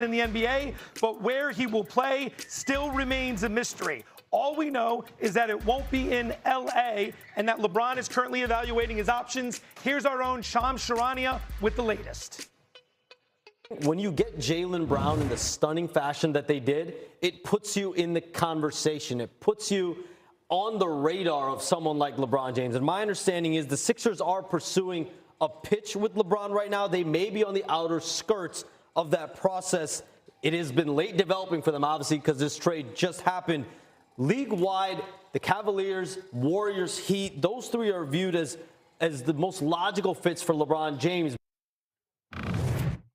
in the NBA, but where he will play still remains a mystery. All we know is that it won't be in LA and that LeBron is currently evaluating his options. Here's our own Shams Charania with the latest. When you get Jaylen Brown in the stunning fashion that they did, it puts you in the conversation. It puts you on the radar of someone like LeBron James. And my understanding is the Sixers are pursuing a pitch with LeBron right now. They may be on the outer skirts of that process. It has been late developing for them, obviously, because this trade just happened. League-wide, the Cavaliers, Warriors, Heat, those three are viewed as the most logical fits for LeBron James.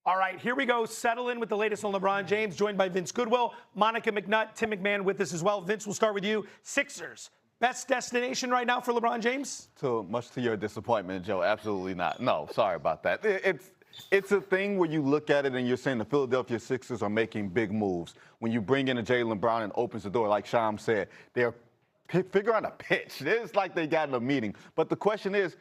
All right, here we go. Settle in with the latest on LeBron James, joined by Vince Goodwill, Monica McNutt, Tim McMahon with us as well. Vince, we'll start with you. Sixers, best destination right now for LeBron James? Much to your disappointment, Joe, absolutely not. No, sorry about that. It's a thing where you look at it and you're saying the Philadelphia Sixers are making big moves. When you bring in a Jaylen Brown and opens the door, like Sham said, they're figuring out a pitch. It's like they got in a meeting. But the question is,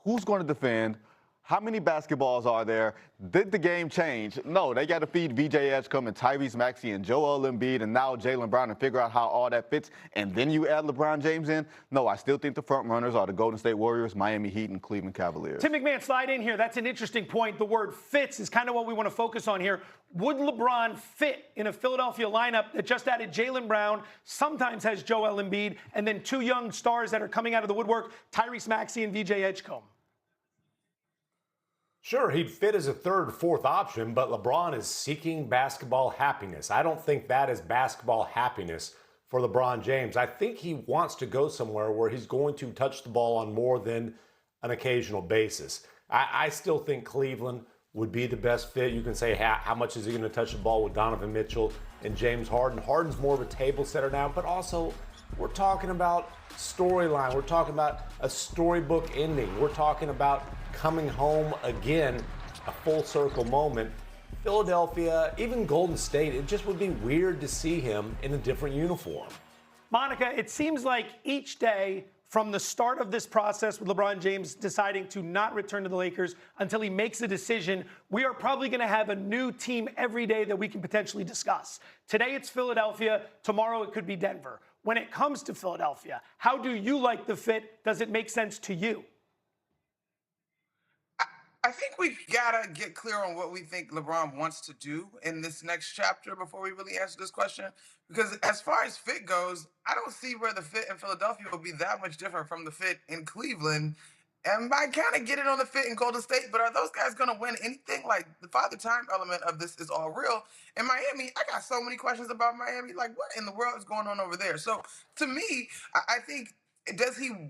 who's going to defend? How many basketballs are there? Did the game change? No, they got to feed VJ Edgecombe and Tyrese Maxey and Joel Embiid and now Jaylen Brown and figure out how all that fits. And then you add LeBron James in? No, I still think the front runners are the Golden State Warriors, Miami Heat, and Cleveland Cavaliers. Tim McMahon, slide in here. That's an interesting point. The word fits is kind of what we want to focus on here. Would LeBron fit in a Philadelphia lineup that just added Jaylen Brown, sometimes has Joel Embiid, and then two young stars that are coming out of the woodwork, Tyrese Maxey and VJ Edgecombe? Sure, he'd fit as a third, fourth option, but LeBron is seeking basketball happiness. I don't think that is basketball happiness for LeBron James. I think he wants to go somewhere where he's going to touch the ball on more than an occasional basis. I still think Cleveland would be the best fit. You can say how much is he going to touch the ball with Donovan Mitchell and James Harden. Harden's more of a table setter now, but also we're talking about storyline. We're talking about a storybook ending. We're talking about coming home again, a full circle moment. Philadelphia, even Golden State, it just would be weird to see him in a different uniform. Monica, it seems like each day from the start of this process with LeBron James deciding to not return to the Lakers until he makes a decision, we are probably going to have a new team every day that we can potentially discuss. Today it's Philadelphia. Tomorrow it could be Denver. When it comes to Philadelphia, how do you like the fit? Does it make sense to you? I think we gotta get clear on what we think LeBron wants to do in this next chapter before we really answer this question. Because as far as fit goes, I don't see where the fit in Philadelphia will be that much different from the fit in Cleveland. And I kind of get it on the fit in Golden State, but are those guys going to win anything? Like, the father time element of this is all real. In Miami, I got so many questions about Miami. Like, what in the world is going on over there? So, to me, I think,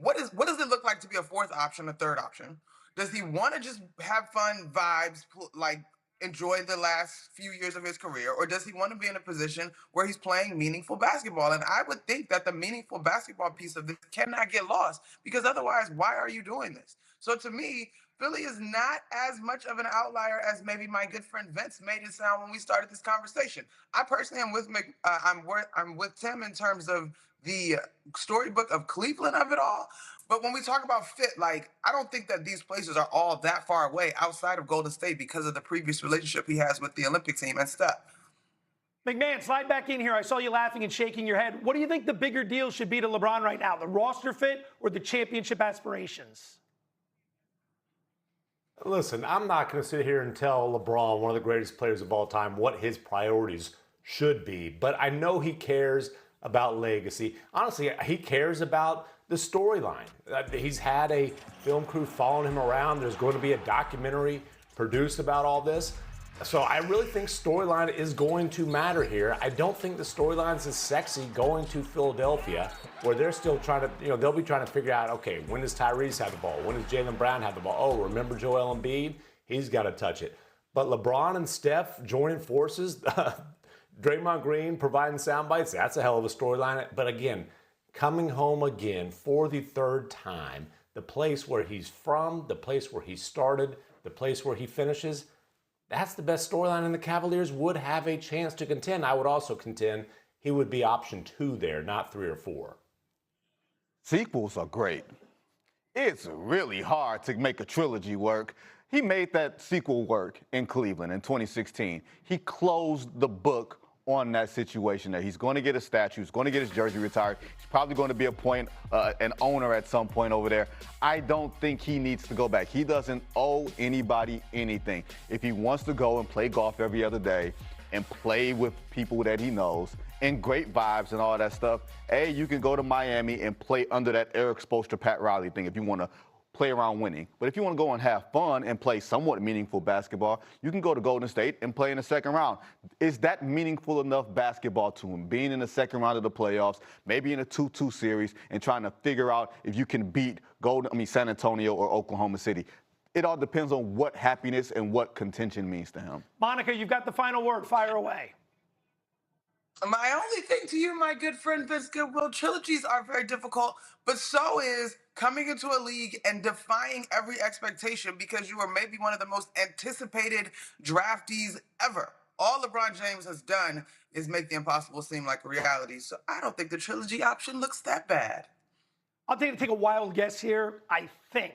what does it look like to be a fourth option, a third option? Does he want to just have fun vibes, like enjoy the last few years of his career? Or does he want to be in a position where he's playing meaningful basketball? And I would think that the meaningful basketball piece of this cannot get lost, because otherwise, why are you doing this? So to me, Philly is not as much of an outlier as maybe my good friend Vince made it sound when we started this conversation. I personally am I'm with Tim in terms of the storybook of Cleveland of it all. But when we talk about fit, like, I don't think that these places are all that far away outside of Golden State because of the previous relationship he has with the Olympic team and stuff. McMahon, slide back in here. I saw you laughing and shaking your head. What do you think the bigger deal should be to LeBron right now, the roster fit or the championship aspirations? Listen, I'm not going to sit here and tell LeBron, one of the greatest players of all time, what his priorities should be. But I know he cares about legacy. Honestly, he cares about the storyline. He's had a film crew following him around. There's going to be a documentary produced about all this. So I really think storyline is going to matter here. I don't think the storyline's as sexy going to Philadelphia, where they're still trying to, they'll be trying to figure out, okay, when does Tyrese have the ball? When does Jaylen Brown have the ball? Oh, remember Joel Embiid? He's got to touch it. But LeBron and Steph joining forces, Draymond Green providing sound bites, that's a hell of a storyline. But again, coming home again for the third time, the place where he's from, the place where he started, the place where he finishes, that's the best storyline, and the Cavaliers would have a chance to contend. I would also contend he would be option 2 there, not 3 or 4. Sequels are great. It's really hard to make a trilogy work. He made that sequel work in Cleveland in 2016. He closed the book on that situation there. He's going to get a statue. He's going to get his jersey retired. He's probably going to be an owner at some point over there. I don't think he needs to go back. He doesn't owe anybody anything. If he wants to go and play golf every other day and play with people that he knows and great vibes and all that stuff, you can go to Miami and play under that Eric Spoelstra, Pat Riley thing if you want to play around winning. But if you want to go and have fun and play somewhat meaningful basketball, you can go to Golden State and play in the second round. Is that meaningful enough basketball to him, being in the second round of the playoffs, maybe in a 2-2 series, and trying to figure out if you can beat San Antonio or Oklahoma City? It all depends on what happiness and what contention means to him. Monica, you've got the final word. Fire away. My only thing to you, my good friend Vince Goodwill, trilogies are very difficult, but so is coming into a league and defying every expectation because you are maybe one of the most anticipated draftees ever. All LeBron James has done is make the impossible seem like a reality. So I don't think the trilogy option looks that bad. I'll take a wild guess here. I think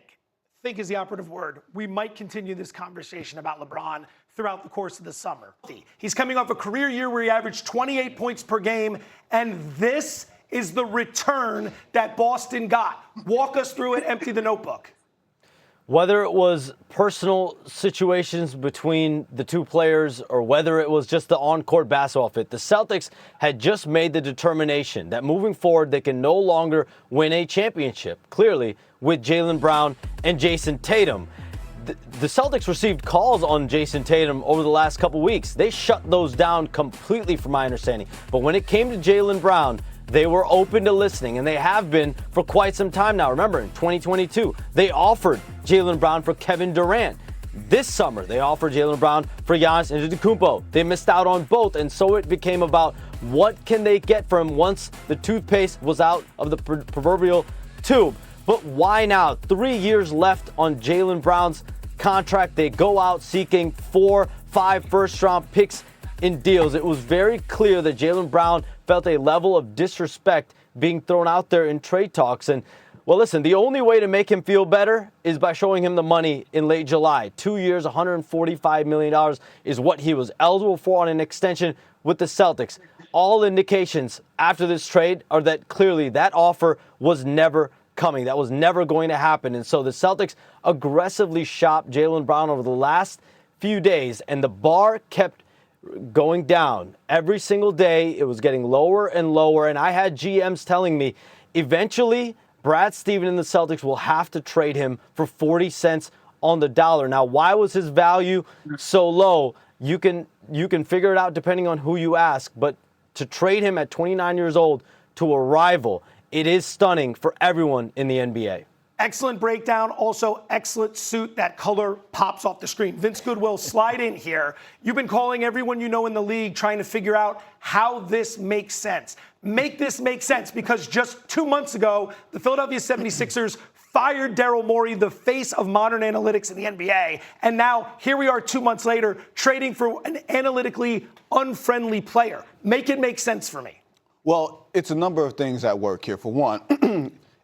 is the operative word. We might continue this conversation about LeBron throughout the course of the summer. He's coming off a career year where he averaged 28 points per game, and this is the return that Boston got. Walk us through it, empty the notebook. Whether it was personal situations between the two players or whether it was just the on-court basketball fit, the Celtics had just made the determination that moving forward they can no longer win a championship, clearly, with Jaylen Brown and Jason Tatum. The Celtics received calls on Jason Tatum over the last couple weeks. They shut those down completely from my understanding. But when it came to Jaylen Brown, they were open to listening, and they have been for quite some time now. Remember, in 2022, they offered Jaylen Brown for Kevin Durant. This summer, they offered Jaylen Brown for Giannis Antetokounmpo. They missed out on both, and so it became about what can they get from him once the toothpaste was out of the proverbial tube. But why now? 3 years left on Jaylen Brown's contract. They go out seeking 4-5 first-round picks in deals. It was very clear that Jaylen Brown felt a level of disrespect being thrown out there in trade talks. And, well, listen, the only way to make him feel better is by showing him the money in late July. 2 years, $145 million is what he was eligible for on an extension with the Celtics. All indications after this trade are that clearly that offer was never coming. That was never going to happen. And so the Celtics aggressively shopped Jaylen Brown over the last few days, and the bar kept going down. Every single day, it was getting lower and lower, and I had GMs telling me, eventually, Brad Stevens and the Celtics will have to trade him for 40 cents on the dollar. Now, why was his value so low? You can figure it out depending on who you ask, but to trade him at 29 years old to a rival, it is stunning for everyone in the NBA. Excellent breakdown. Also, excellent suit. That color pops off the screen. Vince Goodwill, slide in here. You've been calling everyone you know in the league trying to figure out how this makes sense. Make this make sense, because just 2 months ago, the Philadelphia 76ers fired Daryl Morey, the face of modern analytics in the NBA. And now, here we are 2 months later, trading for an analytically unfriendly player. Make it make sense for me. Well, it's a number of things at work here. For one,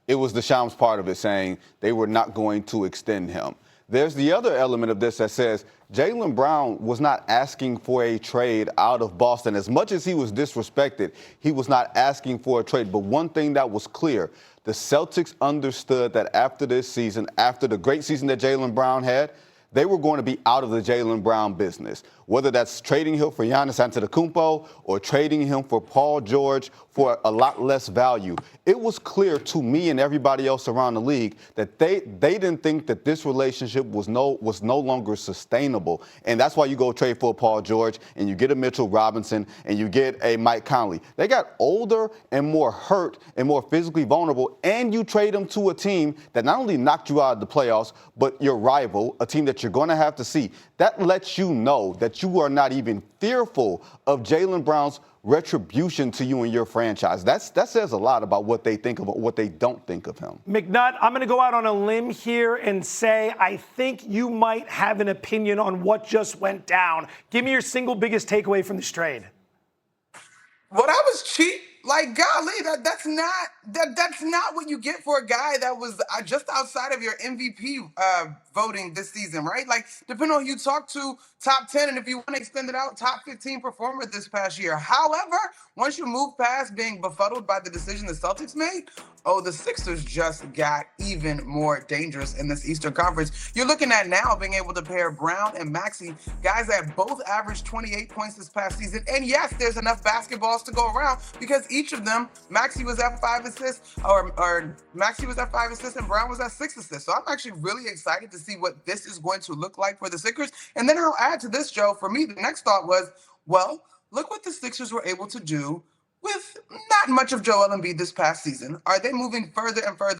it was the Shams part of it saying they were not going to extend him. There's the other element of this that says Jaylen Brown was not asking for a trade out of Boston. As much as he was disrespected, he was not asking for a trade. But one thing that was clear, the Celtics understood that after this season, after the great season that Jaylen Brown had, they were going to be out of the Jaylen Brown business, whether that's trading him for Giannis Antetokounmpo or trading him for Paul George for a lot less value. It was clear to me and everybody else around the league that they didn't think that this relationship was no longer sustainable. And that's why you go trade for Paul George and you get a Mitchell Robinson and you get a Mike Conley. They got older and more hurt and more physically vulnerable, and you trade them to a team that not only knocked you out of the playoffs, but your rival, a team that you're going to have to see. That lets you know that you are not even fearful of Jaylen Brown's retribution to you and your franchise. That says a lot about what they think of, what they don't think of him. McNutt, I'm going to go out on a limb here and say I think you might have an opinion on what just went down. Give me your single biggest takeaway from this trade. What I was cheap Like, golly, that's not what you get for a guy that was just outside of your MVP voting this season, right? Like, depending on who you talk to, top 10, and if you want to extend it out, top 15 performer this past year. However, once you move past being befuddled by the decision the Celtics made, oh, the Sixers just got even more dangerous in this Eastern Conference. You're looking at now being able to pair Brown and Maxey, guys that both averaged 28 points this past season. And yes, there's enough basketballs to go around because each of them, Maxey was at 5 assists, or Maxey was at 5 assists and Brown was at 6 assists. So I'm actually really excited to see what this is going to look like for the Sixers. And then I'll add to this, Joe, for me, the next thought was, well, look what the Sixers were able to do with not much of Joel Embiid this past season. Are they moving further and further